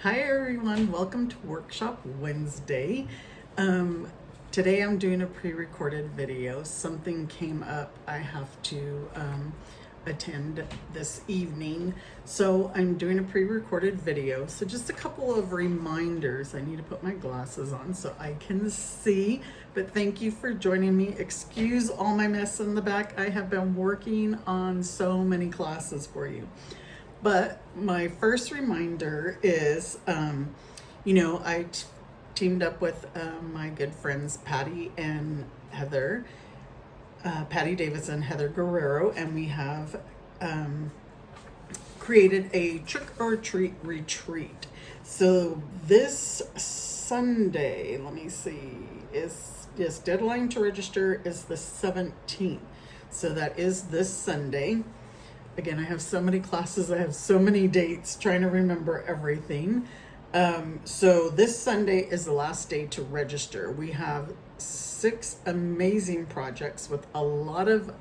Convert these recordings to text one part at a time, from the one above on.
Hi everyone, welcome to Workshop Wednesday. Today I'm doing a pre-recorded video. Something came up I have to attend this evening, so I'm doing a pre-recorded video. So just a couple of reminders. I need to put my glasses on so I can see, but thank you for joining me. Excuse all my mess in the back. I have been working on so many classes for you. But my first reminder is, I teamed up with my good friends Patty and Heather, Patty Davis and Heather Guerrero, and we have created a trick or treat retreat. So this Sunday, let me see, is deadline to register is the 17th. So that is this Sunday. Again, I have so many classes, I have so many dates, trying to remember everything. So this Sunday is the last day to register. We have 6 amazing projects with a lot of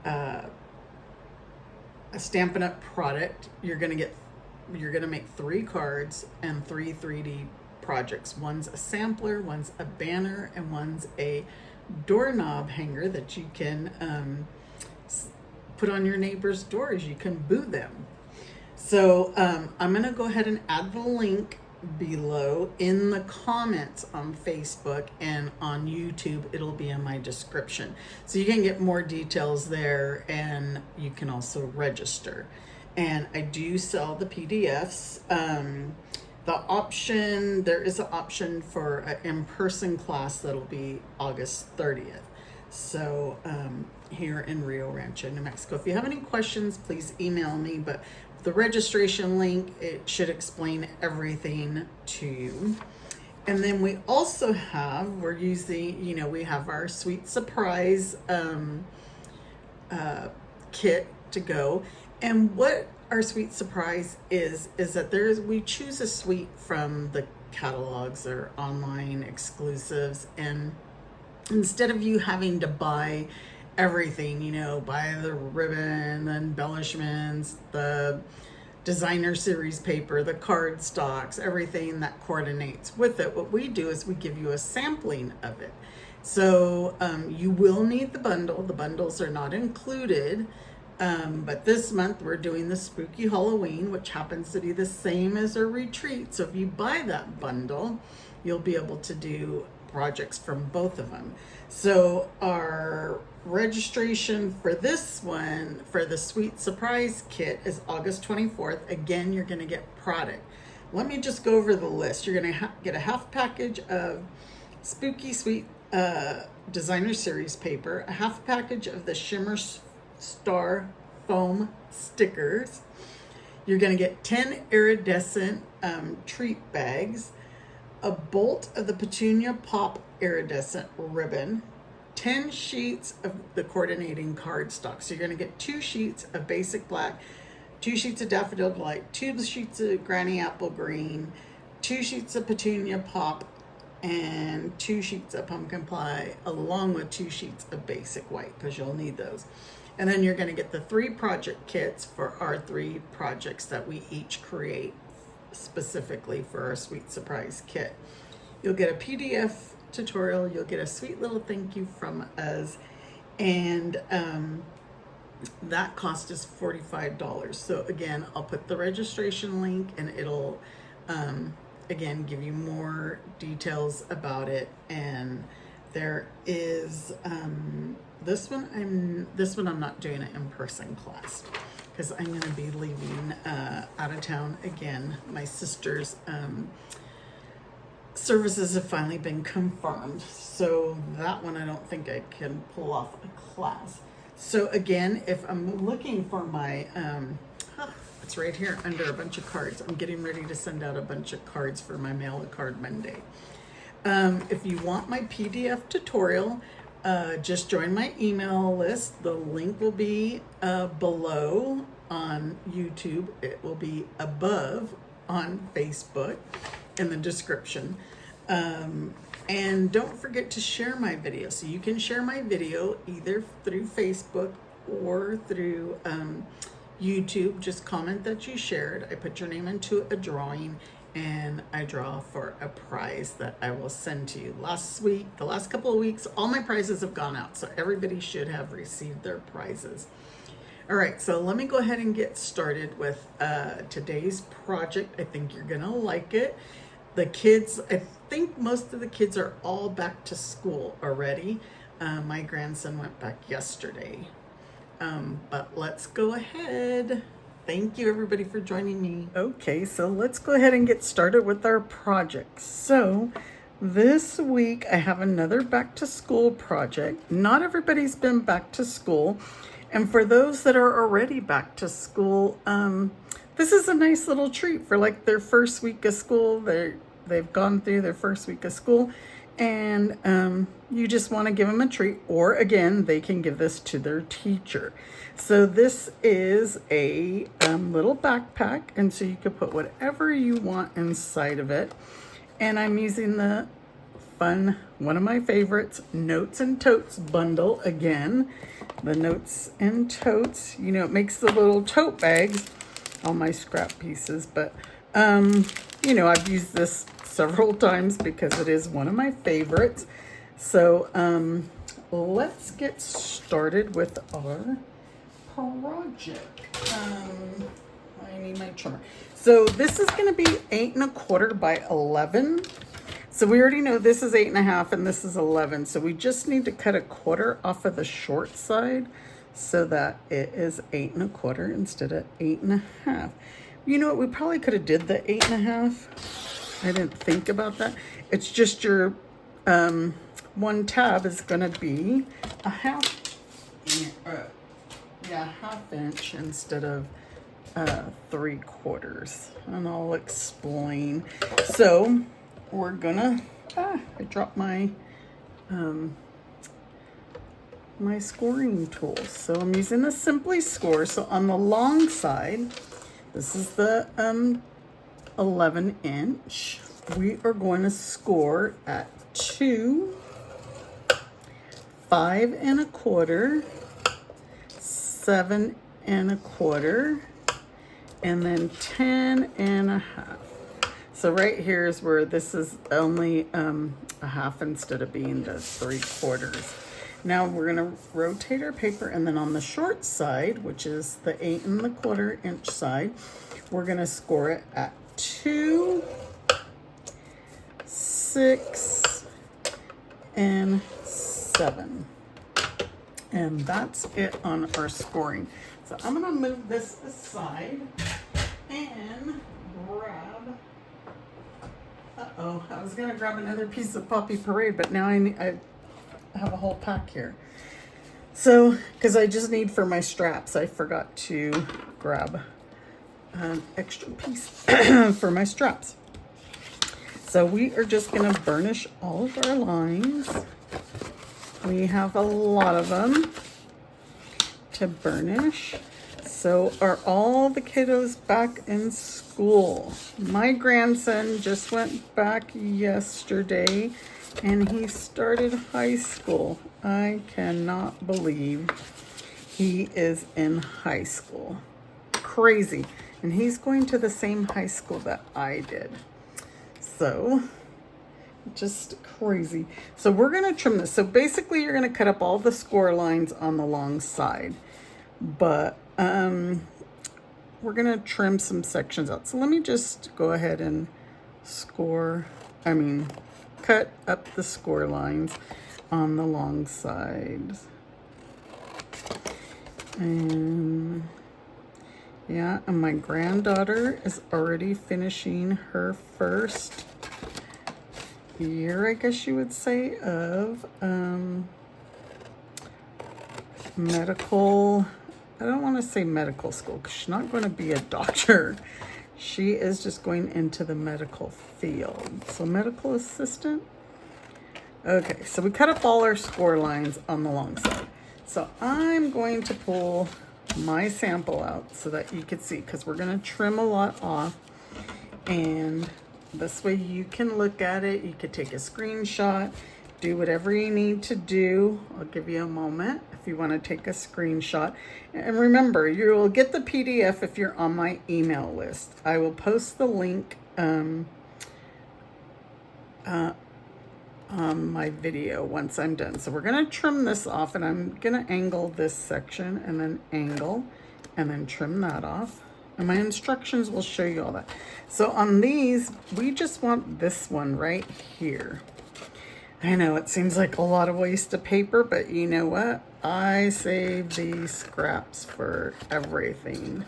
a Stampin' Up product. You're gonna make 3 cards and 3 3D projects. One's a sampler, one's a banner, and one's a doorknob hanger that you can put on your neighbor's doors. You can boo them. So I'm gonna go ahead and add the link below in the comments on Facebook, and on YouTube it'll be in my description. So you can get more details there, and you can also register. And I do sell the PDFs. There is an option for an in-person class that'll be August 30th. So here in Rio Rancho, New Mexico. If you have any questions, please email me, but the registration link, it should explain everything to you. And then we also have, we have our sweet surprise kit to go. And what our sweet surprise is that we choose a suite from the catalogs or online exclusives, and instead of you having to buy everything, buy the ribbon, the embellishments, the designer series paper, the card stocks, everything that coordinates with it, what we do is we give you a sampling of it. So you will need the bundle. The bundles are not included, but this month we're doing the Spooky Halloween, which happens to be the same as our retreat. So if you buy that bundle, you'll be able to do projects from both of them. So our registration for this one, for the sweet surprise kit, is August 24th. Again, you're going to get product. Let me just go over the list. You're going to get a half package of Spooky Sweet designer series paper, a half package of the Shimmer Star foam stickers. You're going to get 10 iridescent treat bags, a bolt of the Petunia Pop iridescent ribbon, 10 sheets of the coordinating cardstock. So you're going to get 2 sheets of basic black, 2 sheets of daffodil delight, 2 sheets of granny apple green, 2 sheets of Petunia Pop, and 2 sheets of pumpkin pie, along with 2 sheets of basic white, because you'll need those. And then you're going to get the 3 project kits for our 3 projects that we each create specifically for our sweet surprise kit. You'll get a PDF tutorial, you'll get a sweet little thank you from us, and that cost is $45. So again, I'll put the registration link, and it'll again give you more details about it. And there is this one I'm not doing an in-person class, because I'm going to be leaving out of town again. My sister's services have finally been confirmed, so that one I don't think I can pull off a class. So again, if I'm looking for my it's right here under a bunch of cards. I'm getting ready to send out a bunch of cards for my Mail a Card Monday. If you want my PDF tutorial, just join my email list. The link will be below on YouTube. It will be above on Facebook in the description. And don't forget to share my video. So you can share my video either through Facebook or through YouTube, just comment that you shared. I put your name into a drawing and I draw for a prize that I will send to you. Last week, the last couple of weeks, all my prizes have gone out, so everybody should have received their prizes. All right, so let me go ahead and get started with today's project. I think you're gonna like it. The kids, I think most of the kids are all back to school already. My grandson went back yesterday. But let's go ahead. Thank you everybody for joining me. Okay, so let's go ahead and get started with our project. So this week I have another back to school project. Not everybody's been back to school. And for those that are already back to school, this is a nice little treat for like their first week of school. They've gone through their first week of school, and you just want to give them a treat, or again, they can give this to their teacher. So this is a little backpack, and so you could put whatever you want inside of it. And I'm using the fun, one of my favorites, Notes and Totes bundle again. The Notes and Totes, you know, it makes the little tote bags, all my scrap pieces, but you know, I've used this several times because it is one of my favorites. So let's get started with our project. I need my trimmer. So this is going to be 8 1/4 by 11. So we already know this is 8 1/2 and this is 11. So we just need to cut 1/4 off of the short side so that it is 8 1/4 instead of 8 1/2. You know what? We probably could have did the 8 1/2. I didn't think about that. It's just your one tab is going to be a half inch instead of 3/4, and I'll explain. So we're gonna I dropped my my scoring tool. So I'm using the Simply Score. So on the long side, this is the 11 inch. We are going to score at 2, 5 1/4, 7 1/4, and then 10 1/2. So right here is where this is only a half instead of being the 3/4. Now we're going to rotate our paper, and then on the short side, which is the 8 1/4 inch side, we're going to score it at 2, 6, and 7. And that's it on our scoring. So I'm going to move this aside and grab, I was going to grab another piece of Poppy Parade, but now I have a whole pack here. So, because I just need for my straps, I forgot to grab an extra piece for my straps. So we are just going to burnish all of our lines. We have a lot of them to burnish. So are all the kiddos back in school? My grandson just went back yesterday and he started high school. I cannot believe he is in high school. Crazy. And he's going to the same high school that I did. So just crazy. So we're going to trim this. So basically you're going to cut up all the score lines on the long side, but we're going to trim some sections out. So let me just go ahead and cut up the score lines on the long sides. And yeah, and my granddaughter is already finishing her first year, I guess you would say, of medical. I don't want to say medical school because she's not going to be a doctor. She is just going into the medical field. So medical assistant. Okay, so we cut up all our score lines on the long side. So I'm going to pull my sample out so that you can see, because we're going to trim a lot off, and this way you can look at it. You could take a screenshot, do whatever you need to do. I'll give you a moment if if you want to take a screenshot. And remember, you'll get the PDF if you're on my email list. I will post the link on my video once I'm done. So we're going to trim this off, and I'm going to angle this section and then angle and then trim that off. And my instructions will show you all that. So on these, we just want this one right here. I know it seems like a lot of waste of paper, but you know what? I save these scraps for everything.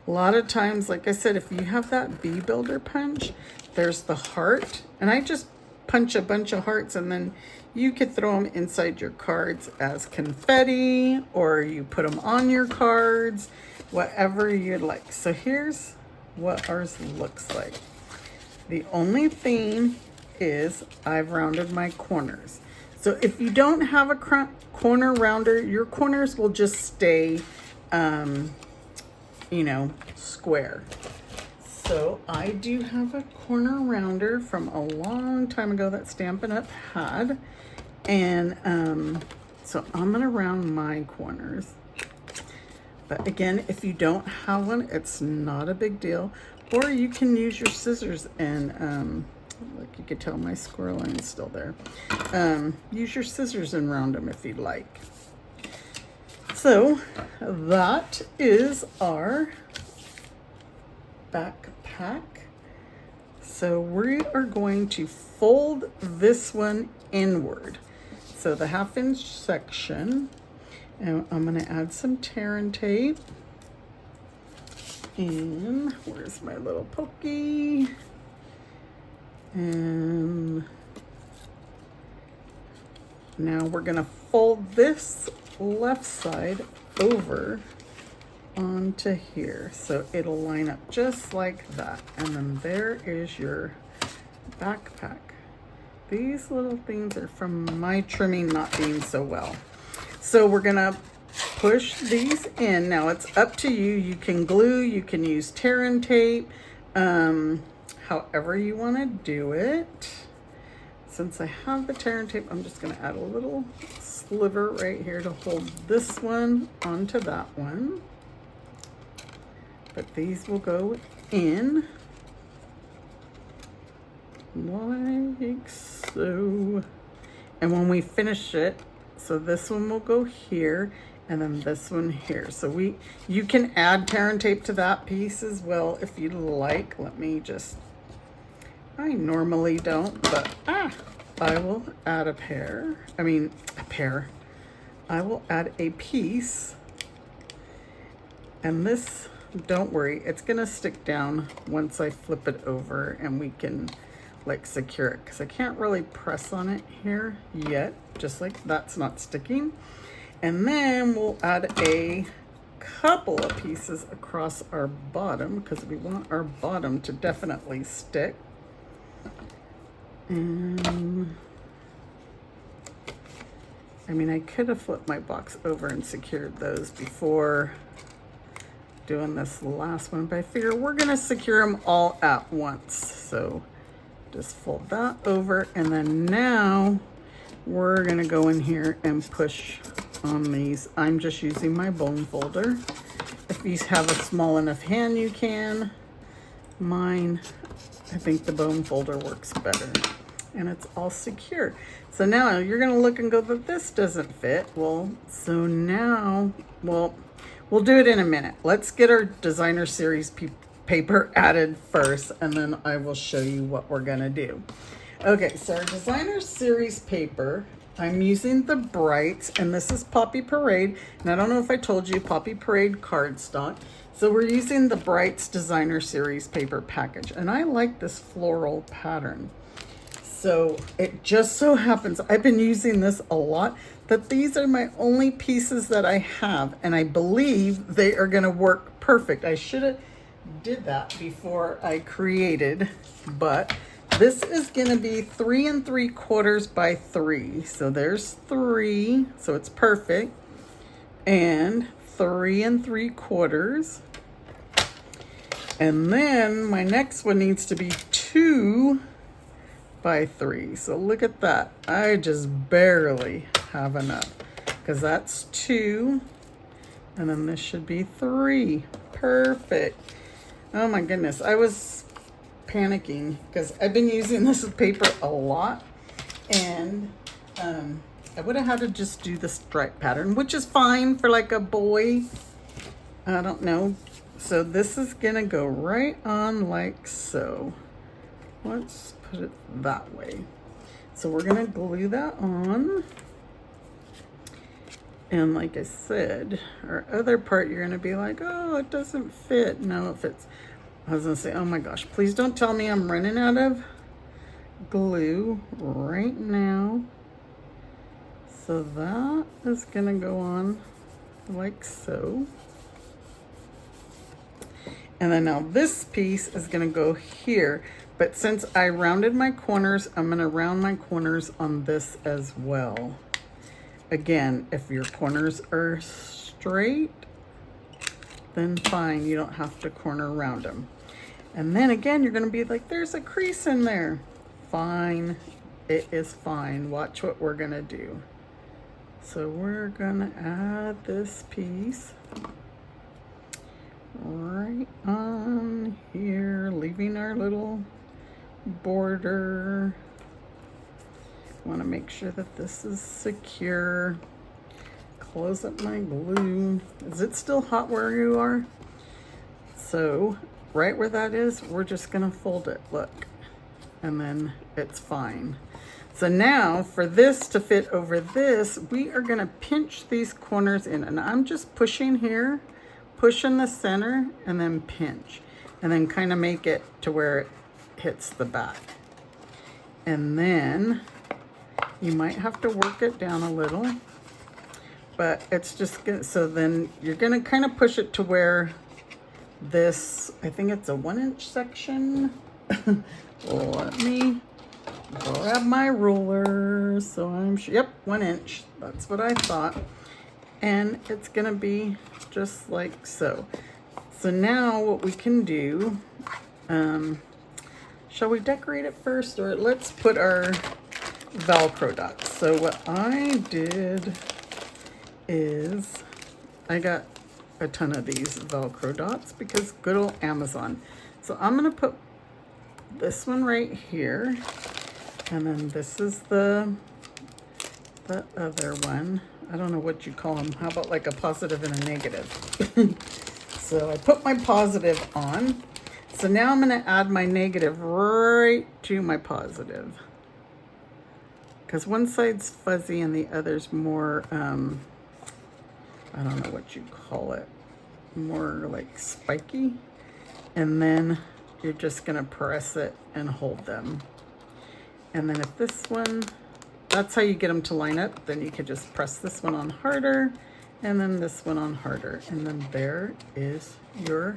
A lot of times, like I said, if you have that bee builder punch, there's the heart, and I just punch a bunch of hearts, and then you could throw them inside your cards as confetti, or you put them on your cards, whatever you'd like. So here's what ours looks like. The only thing is I've rounded my corners. So if you don't have a corner rounder, your corners will just stay, you know, square. So I do have a corner rounder from a long time ago that Stampin' Up! Had. And so I'm gonna round my corners. But again, if you don't have one, it's not a big deal. Or you can use your scissors and, like you could tell my square line's still there. Use your scissors and round them if you'd like. So that is our backpack. So we are going to fold this one inward. So the 1/2 inch section, and I'm going to add some tear and tape. And where's my little pokey? And now we're going to fold this left side over onto here, so it'll line up just like that. And then there is your backpack. These little things are from my trimming not being so well. So we're gonna push these in. Now it's up to you. You can glue, you can use tear and tape, however you want to do it. Since I have the tear and tape, I'm just going to add a little sliver right here to hold this one onto that one. But these will go in like so. And when we finish it, so this one will go here, and then this one here. So you can add tear and tape to that piece as well if you like. Let me just, I normally don't, but I will add I will add a piece. And this, don't worry, it's gonna stick down once I flip it over and we can like secure it, because I can't really press on it here yet, just like that's not sticking. And then we'll add a couple of pieces across our bottom, because we want our bottom to definitely stick. And I mean, I could have flipped my box over and secured those before doing this last one, but I figure we're gonna secure them all at once. So just fold that over, and then now we're gonna go in here and push on these. I'm just using my bone folder. If you have a small enough hand, you can. Mine, I think the bone folder works better. And it's all secure. So now you're gonna look and go that this doesn't fit. Well, so now, well, we'll do it in a minute. Let's get our designer series paper added first, and then I will show you what we're gonna do. Okay, so our designer series paper, I'm using the Brights, and this is Poppy Parade. And I don't know if I told you, Poppy Parade cardstock. So we're using the Brights designer series paper package, and I like this floral pattern. So it just so happens, I've been using this a lot, that these are my only pieces that I have, and I believe they are gonna work perfect. I should have did that before I created, but this is gonna be 3 3/4 by 3. So there's 3, so it's perfect, and 3 3/4. And then my next one needs to be 2 by 3. So look at that. I just barely have enough. because that's 2. And then this should be 3. Perfect. Oh my goodness. I was panicking because I've been using this paper a lot. And I would have had to just do the stripe pattern, which is fine for like a boy. I don't know. So this is going to go right on like so. Let's put it that way. So we're going to glue that on. And like I said, our other part, you're going to be like, oh, it doesn't fit. No, it fits. I was going to say, oh my gosh, please don't tell me I'm running out of glue right now. So that is going to go on like so. And then now this piece is going to go here. But since I rounded my corners, I'm going to round my corners on this as well. Again, if your corners are straight, then fine, you don't have to corner round them. And then again, you're going to be like, there's a crease in there. Fine, it is fine. Watch what we're going to do. So we're going to add this piece right on here, leaving our little border. Want to make sure that this is secure. Close up my glue. Is it still hot where you are? So right where that is, we're just going to fold it. Look. And then it's fine. So now for this to fit over this, we are going to pinch these corners in. And I'm just pushing here, push in the center, and then pinch. And then kind of make it to where it hits the back. And then you might have to work it down a little, but it's just good. So then you're going to kind of push it to where this, I think it's a 1-inch section. Let me grab my ruler. So I'm sure, yep, 1 inch. That's what I thought. And it's going to be just like so. So now what we can do, shall we decorate it first, or let's put our Velcro dots. So what I did is I got a ton of these Velcro dots because good old Amazon. So I'm going to put this one right here, and then this is the other one. I don't know what you call them. How about like a positive and a negative? So I put my positive on. So now I'm going to add my negative right to my positive. Because one side's fuzzy and the other's more, I don't know what you call it, more like spiky. And then you're just going to press it and hold them. And then if this one, that's how you get them to line up. Then you could just press this one on harder and then this one on harder. And then there is your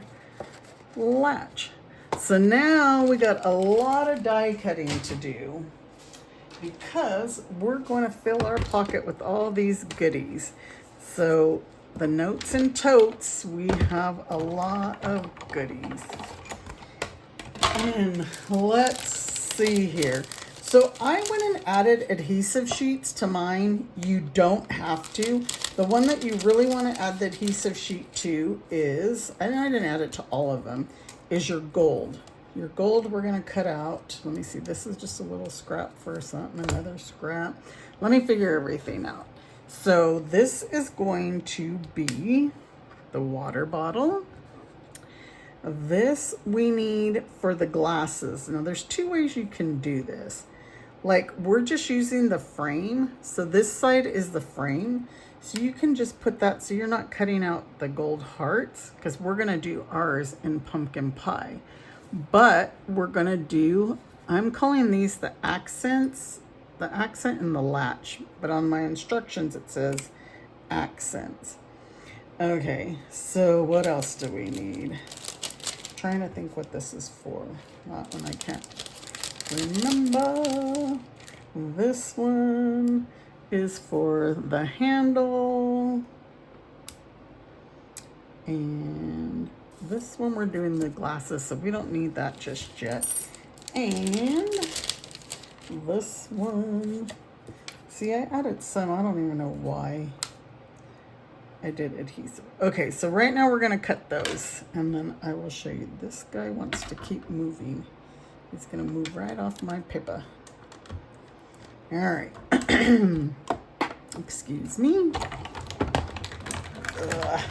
latch. So now we got a lot of die cutting to do, because we're going to fill our pocket with all these goodies. So the notes and totes, we have a lot of goodies. And let's see here. So I went and added adhesive sheets to mine. You don't have to. The one that you really want to add the adhesive sheet to is, and I didn't add it to all of them, is your gold. Your gold we're going to cut out. Let me see. This is just a little scrap for something, another scrap. Let me figure everything out. So this is going to be the water bottle. This we need for the glasses. Now there's 2 ways you can do this. Like we're just using the frame. So this side is the frame. So you can just put that, so you're not cutting out the gold hearts, because we're going to do ours in pumpkin pie. But we're going to do, I'm calling these the accents, the accent and the latch. But on my instructions, it says accents. Okay, so what else do we need? I'm trying to think what this is for. Not when I can't remember. This one is for the handle. And this one we're doing the glasses, so we don't need that just yet. And this one, see, I added some, I don't even know why. I did adhesive. Okay, so right now we're gonna cut those, and then I will show you. This guy wants to keep moving. He's gonna move right off my paper. All right. Excuse me. Let's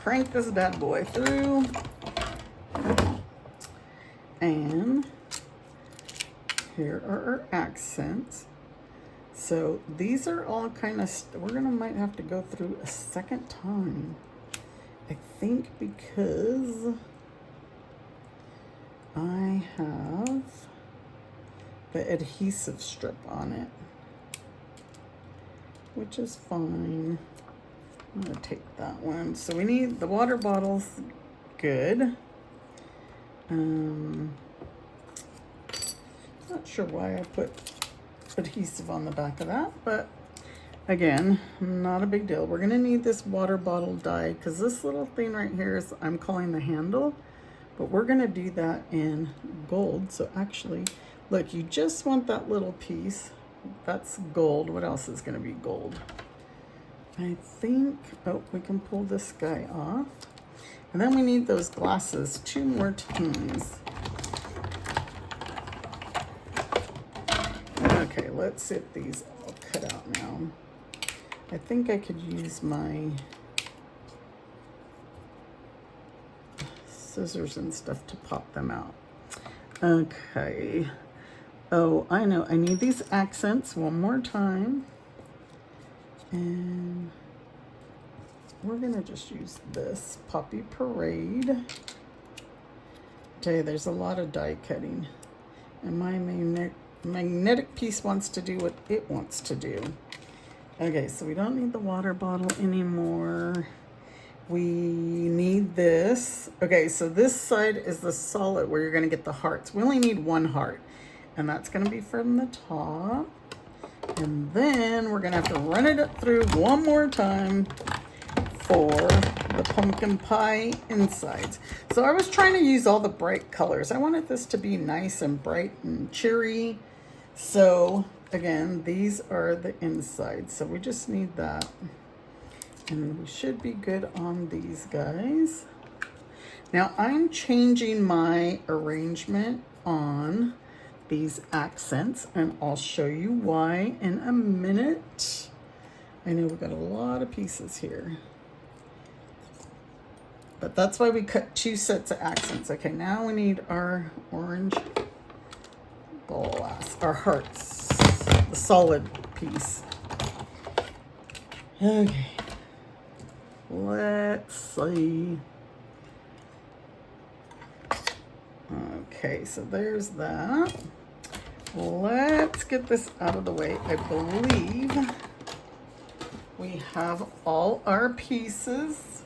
crank this bad boy through. And here are our accents. So these are all kind of, might have to go through a second time, I think, because I have the adhesive strip on it, which is fine. I'm gonna take that one. So we need the water bottles, good. Not sure why I put adhesive on the back of that, but again, not a big deal. We're gonna need this water bottle die, because this little thing right here is, I'm calling the handle, but we're gonna do that in gold. So actually, look, you just want that little piece. That's gold. What else is gonna be gold? I think, oh, we can pull this guy off. And then we need those glasses 2 more times. Okay, let's see if these all cut out now. I think I could use my scissors and stuff to pop them out. Okay. Oh, I know. I need these accents one more time. And we're gonna just use this Poppy Parade. I tell you, there's a lot of die cutting, and my magnetic piece wants to do what it wants to do. Okay, so we don't need the water bottle anymore. We need this. Okay, so this side is the solid where you're gonna get the hearts. We only need 1 heart, and that's gonna be from the top. And then we're gonna have to run it up through one more time for the pumpkin pie insides. So I was trying to use all the bright colors. I wanted this to be nice and bright and cheery. So again, these are the insides. So we just need that. And we should be good on these guys. Now I'm changing my arrangement on these accents, and I'll show you why in a minute. I know we've got a lot of pieces here, but that's why we cut 2 sets of accents. Okay, now we need our orange glass, our hearts, the solid piece. Okay, let's see. Okay, so there's that. Let's get this out of the way. I believe we have all our pieces.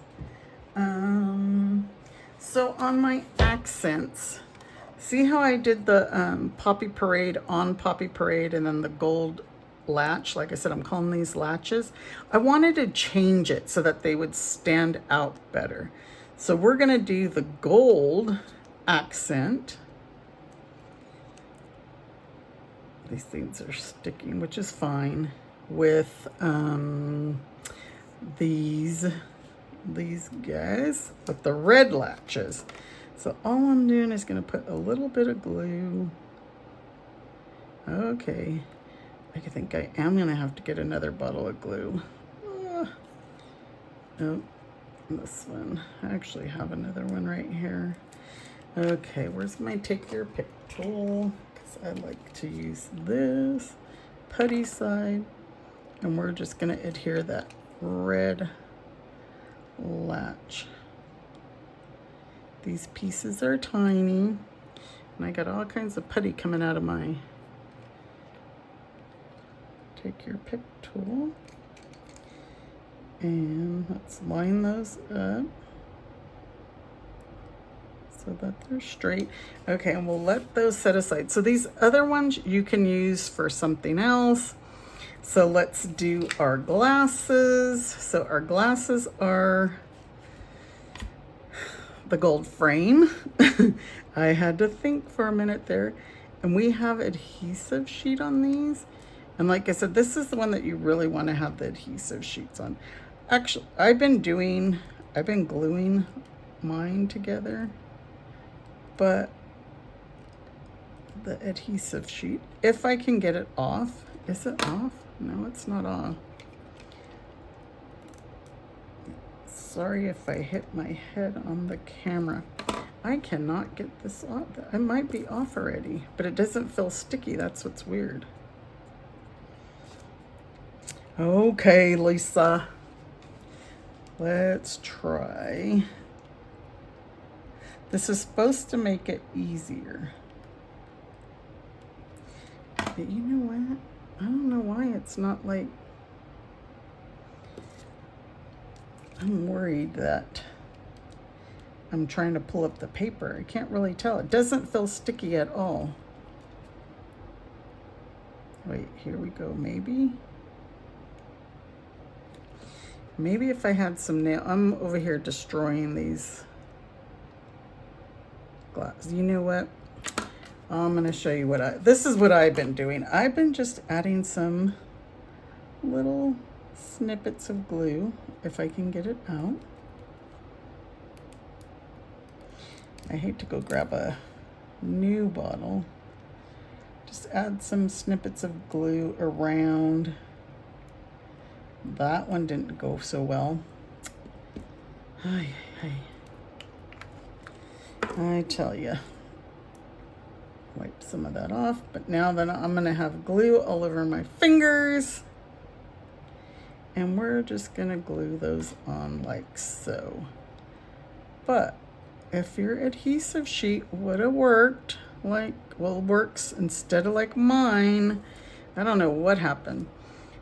So on my accents, see how I did the Poppy Parade on Poppy Parade and then the gold latch? Like I said, I'm calling these latches. I wanted to change it so that they would stand out better. So we're gonna do the gold accent. These things are sticking, which is fine, with these guys with the red latches. So all I'm doing is going to put a little bit of glue. Okay, I think I am going to have to get another bottle of glue. Oh, this one. I actually have another one right here. Okay, where's my take your pick tool? I like to use this putty side, and we're just going to adhere that red latch. These pieces are tiny, and I got all kinds of putty coming out of my take your pick tool. And let's line those up so that they're straight. Okay, and we'll let those set aside. So these other ones you can use for something else. So let's do our glasses. So our glasses are the gold frame. I had to think for a minute there. And we have adhesive sheet on these. And like I said, this is the one that you really want to have the adhesive sheets on. Actually, I've been gluing mine together, but the adhesive sheet, if I can get it off. Is it off? No, it's not off. Sorry if I hit my head on the camera. I cannot get this off. It might be off already, but it doesn't feel sticky. That's what's weird. Okay, Lisa. Let's try. This is supposed to make it easier. But you know what? I don't know why it's not like... I'm worried that I'm trying to pull up the paper. I can't really tell. It doesn't feel sticky at all. Wait, here we go. Maybe if I had some nail... I'm over here destroying these glass. You know what? I'm going to show you this is what I've been doing. I've been just adding some little snippets of glue, if I can get it out. I hate to go grab a new bottle. Just add some snippets of glue around. That one didn't go so well. I tell you. Wipe some of that off, but now then I'm going to have glue all over my fingers. And we're just going to glue those on like so. But if your adhesive sheet would have worked like, well, works instead of like mine, I don't know what happened.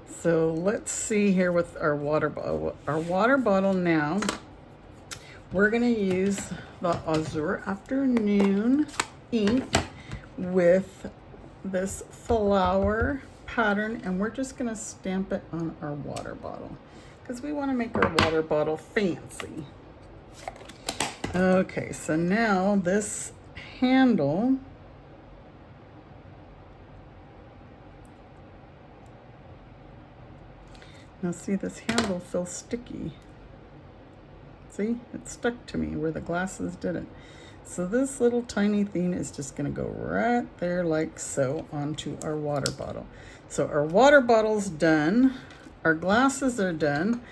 So let's see here with our water bottle. Our water bottle now, we're going to use the Azure Afternoon ink with this flower pattern, and we're just going to stamp it on our water bottle because we want to make our water bottle fancy. Okay, so now this handle, now see, this handle feels sticky. See, it stuck to me where the glasses didn't. So this little tiny thing is just going to go right there like so onto our water bottle. So our water bottle's done. Our glasses are done.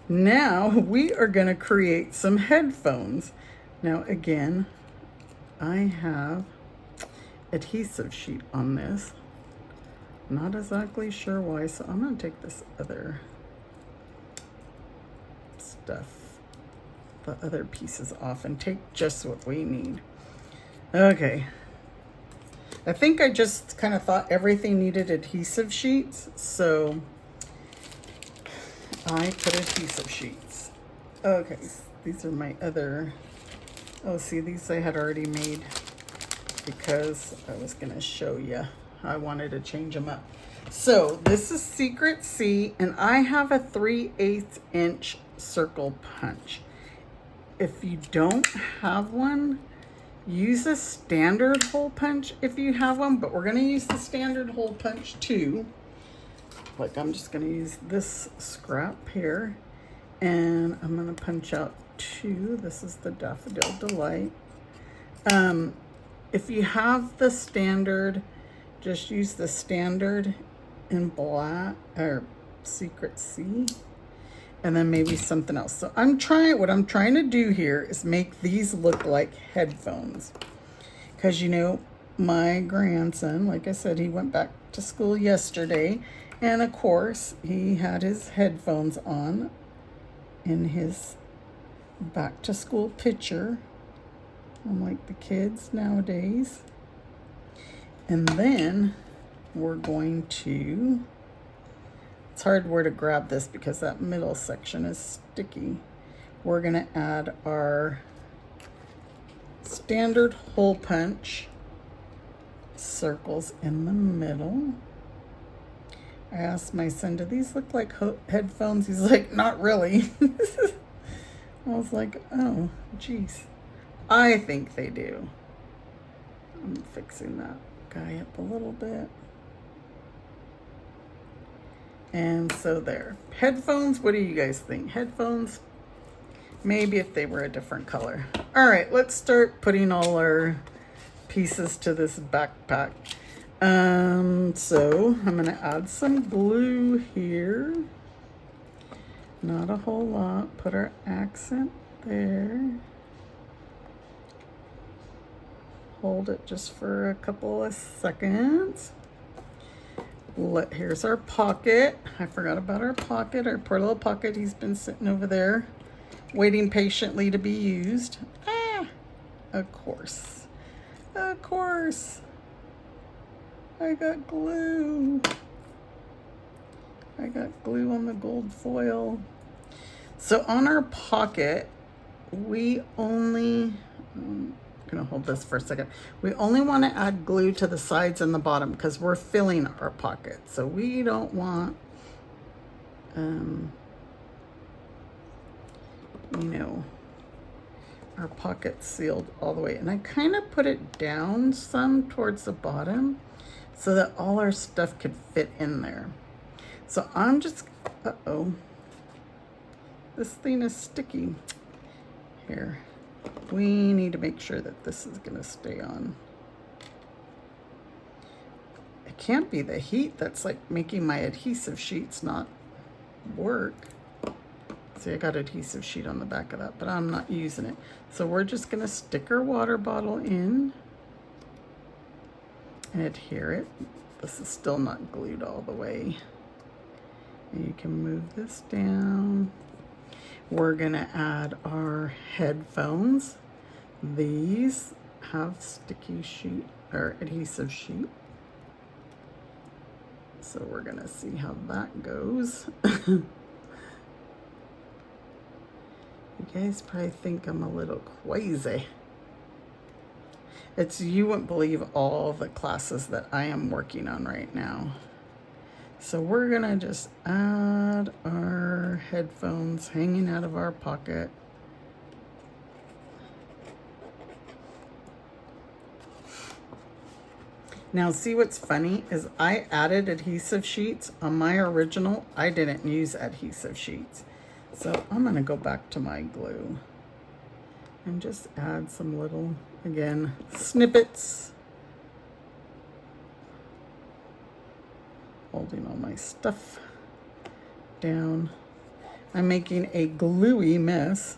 Now we are going to create some headphones. Now again, I have adhesive sheet on this. Not exactly sure why, so I'm going to take this other stuff, the other pieces off, and take just what we need. Okay. I think I just kind of thought everything needed adhesive sheets, so I put adhesive sheets. Okay, these are my other, oh, see, these I had already made because I was going to show you. I wanted to change them up. So this is Secret C, and I have a 3/8 inch circle punch. If you don't have one, use a standard hole punch if you have one, but we're going to use the standard hole punch too. Like, I'm just going to use this scrap here, and I'm going to punch out two. This is the Daffodil Delight. If you have the standard, just use the standard in black or Secret C, and then maybe something else. So what I'm trying to do here is make these look like headphones. Because, you know, my grandson, like I said, he went back to school yesterday. And of course, he had his headphones on in his back to school picture. Unlike the kids nowadays. And then we're going to, it's hard where to grab this because that middle section is sticky. We're going to add our standard hole punch circles in the middle. I asked my son, do these look like headphones? He's like, not really. I was like, oh, geez. I think they do. I'm fixing that guy up a little bit. And so there. Headphones, what do you guys think? Headphones? Maybe if they were a different color. All right, let's start putting all our pieces to this backpack. So I'm gonna add some glue here. Not a whole lot. Put our accent there. Hold it just for a couple of seconds. Here's our pocket. I forgot about our pocket, our poor little pocket. He's been sitting over there waiting patiently to be used. Of course. Of course. I got glue. I got glue on the gold foil. So on our pocket, we only, I'm gonna hold this for a second. We only want to add glue to the sides and the bottom because we're filling our pocket. So we don't want, you know, our pocket sealed all the way. And I kind of put it down some towards the bottom so that all our stuff could fit in there. So I'm just, uh-oh, this thing is sticky. Here, we need to make sure that this is gonna stay on. It can't be the heat that's like making my adhesive sheets not work. See, I got adhesive sheet on the back of that, but I'm not using it. So we're just gonna stick our water bottle in and adhere it. This is still not glued all the way. And you can move this down. We're gonna add our headphones. These have sticky sheet or adhesive sheet. So we're gonna see how that goes. You guys probably think I'm a little crazy. You wouldn't believe all the classes that I am working on right now. So we're gonna just add our headphones hanging out of our pocket. Now see what's funny is I added adhesive sheets on my original. I didn't use adhesive sheets. So I'm gonna go back to my glue and just add some little, again, snippets. Holding all my stuff down. I'm making a gluey mess.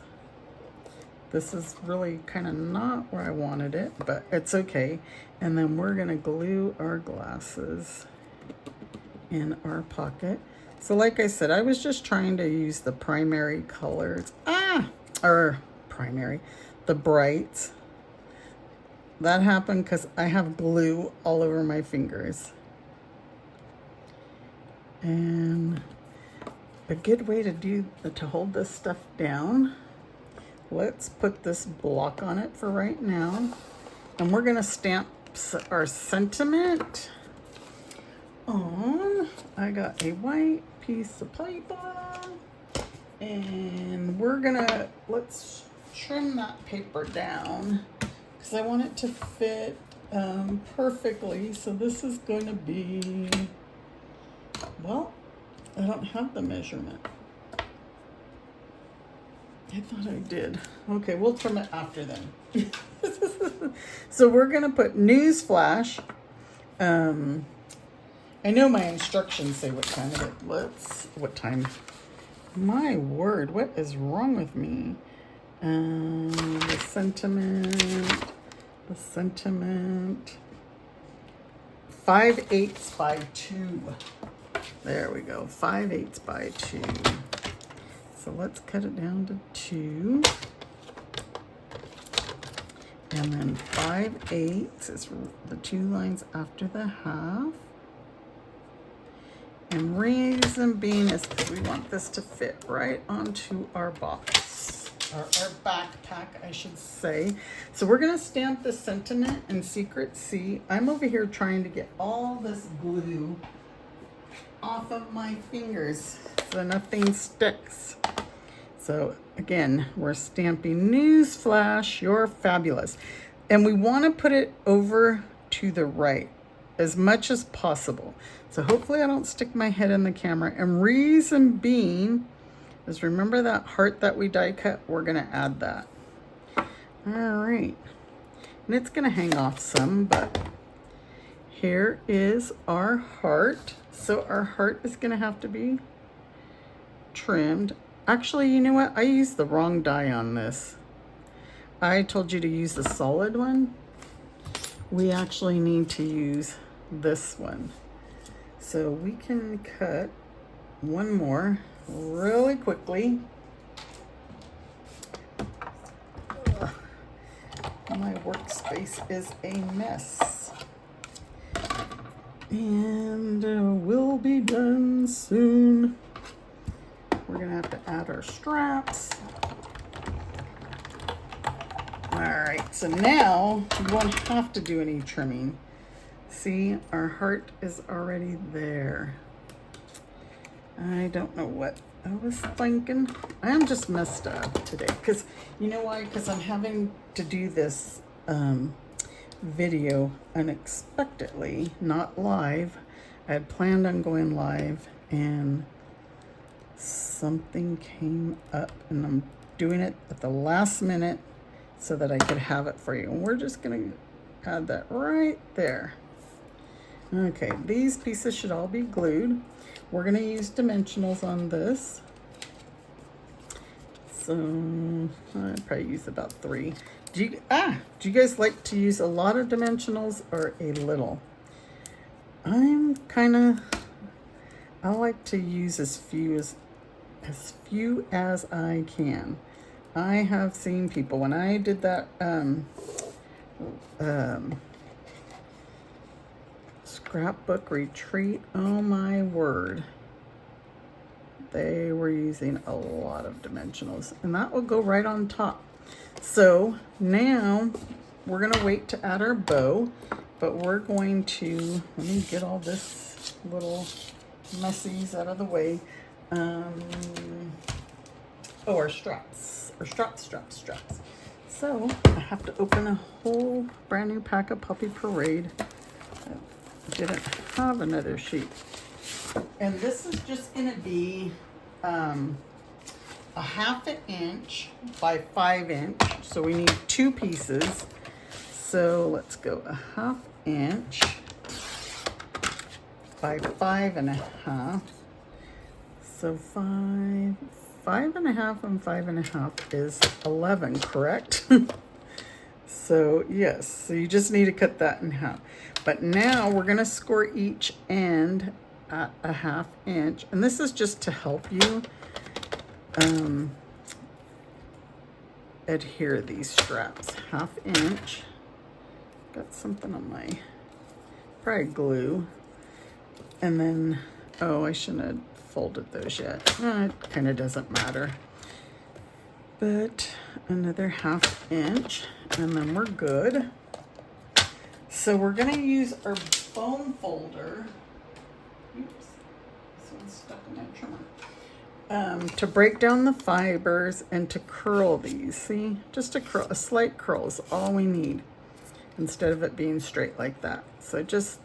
This is really kind of not where I wanted it, but it's okay. And then we're gonna glue our glasses in our pocket. So like I said, I was just trying to use the primary colors. The brights. That happened because I have glue all over my fingers. And a good way to hold this stuff down, let's put this block on it for right now. And we're gonna stamp our sentiment on. I got a white piece of paper and let's trim that paper down because I want it to fit perfectly. So this is going to be, well, I don't have the measurement. I thought I did. Okay, we'll trim it after then. So we're gonna put newsflash. I know my instructions say what time it is. What time? My word, what is wrong with me? The sentiment. 5/8 by 2. There we go, 5/8 by 2. So let's cut it down to 2. And then 5/8 is the 2 lines after the half. And reason being is because we want this to fit right onto our box, or our backpack, I should say. So we're gonna stamp the sentiment and secret C. I'm over here trying to get all this glue off of my fingers so nothing sticks. So again, we're stamping newsflash, you're fabulous. And we want to put it over to the right. as much as possible. So hopefully I don't stick my head in the camera. And reason being is, remember that heart that we die cut? We're gonna add that. All right, and it's gonna hang off some, but here is our heart. So our heart is gonna have to be trimmed. Actually, you know what? I used the wrong die on this. I told you to use the solid one. We actually need to use this one. So we can cut one more really quickly. Ugh. My workspace is a mess. And we'll be done soon. We're gonna have to add our straps. All right, so now you won't have to do any trimming. See, our heart is already there. I don't know what I was thinking. I am just messed up today, because you know why? Because I'm having to do this video unexpectedly, not live. I had planned on going live and something came up, and I'm doing it at the last minute so that I could have it for you. And we're just gonna add that right there. Okay, these pieces should all be glued. We're gonna use dimensionals on this. So I'd probably use about 3. Do you guys like to use a lot of dimensionals or a little? I like to use as few as I can. I have seen people, when I did that scrapbook retreat, oh my word, they were using a lot of dimensionals, and that will go right on top. So now we're gonna wait to add our bow, but we're going to, let me get all this little messies out of the way. Our straps, straps. So I have to open a whole brand new pack of Puppy Parade. I didn't have another sheet. And this is just gonna be a 1/2 inch by 5 inch. So we need 2 pieces. So let's go a 1/2 inch by 5.5. So 5.5 and 5.5 is 11, correct? So yes, so you just need to cut that in half. But now we're gonna score each end at a 1/2 inch. And this is just to help you adhere these straps. 1/2 inch. Got something on my, probably glue. And then, oh, I shouldn't have folded those yet. It kind of doesn't matter. But another 1/2 inch, and then we're good. So we're gonna use our bone folder. Oops, this one's stuck in that trimmer. To break down the fibers and to curl these. See, just a curl, a slight curl is all we need, instead of it being straight like that. So just,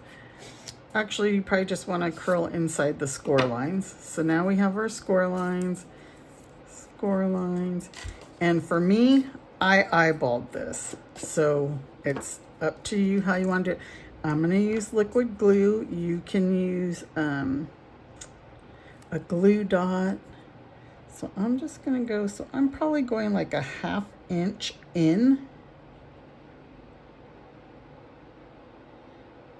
actually, you probably just want to curl inside the score lines. So now we have our score lines. And for me, I eyeballed this. So it's up to you how you want to do it. I'm going to use liquid glue. You can use a glue dot. So I'm just going to go, so I'm probably going like a 1/2 inch in.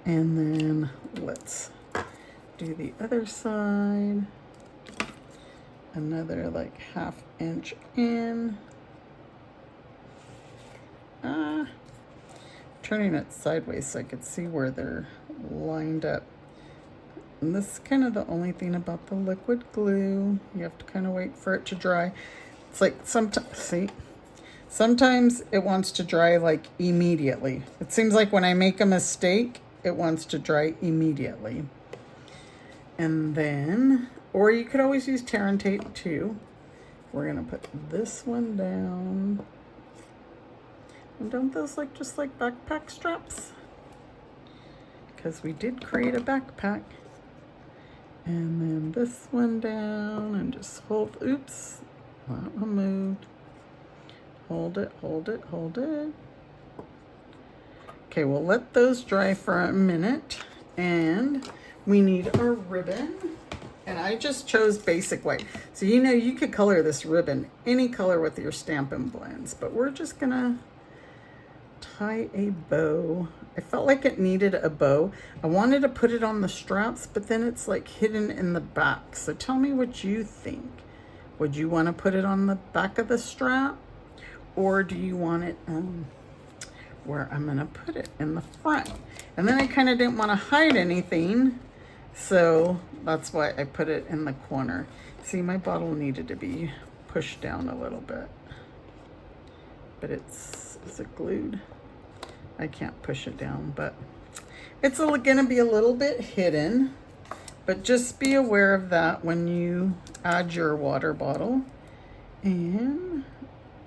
And then let's do the other side. Another like 1/2 inch in. Turning it sideways so I could see where they're lined up. And this is kind of the only thing about the liquid glue. You have to kind of wait for it to dry. It's like sometimes it wants to dry like immediately. It seems like when I make a mistake, it wants to dry immediately. And then, or you could always use tear and tape too. We're gonna put this one down. And don't those look just like backpack straps? because we did create a backpack. And then this one down and just hold, oops, that one moved. Hold it, hold it, hold it. Okay, we'll let those dry for a minute. And we need our ribbon. And I just chose basic white. So you know you could color this ribbon any color with your Stampin' blends, but we're just gonna tie a bow. I felt like it needed a bow. I wanted to put it on the straps, but then it's like hidden in the back. So tell me what you think. Would you want to put it on the back of the strap? Or do you want it where I'm gonna put it in the front? And then I kind of didn't want to hide anything. So that's why I put it in the corner. See, my bottle needed to be pushed down a little bit. But is it glued? I can't push it down, but it's gonna be a little bit hidden. But just be aware of that when you add your water bottle. And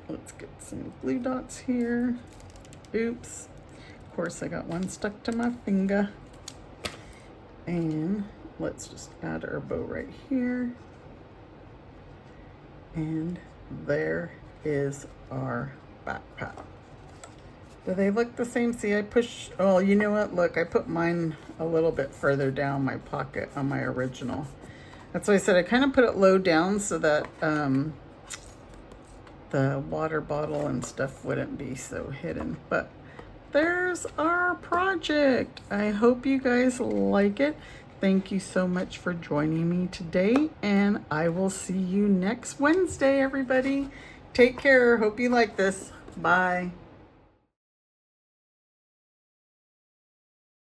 let's get some glue dots here. Oops. Of course, I got one stuck to my finger. And let's just add our bow right here. And there is our backpack. Do they look the same? See, I pushed, oh, you know what? Look, I put mine a little bit further down my pocket on my original. That's why I said I kind of put it low down so that the water bottle and stuff wouldn't be so hidden. But there's our project. I hope you guys like it. Thank you so much for joining me today, and I will see you next Wednesday, everybody. Take care. Hope you like this. Bye.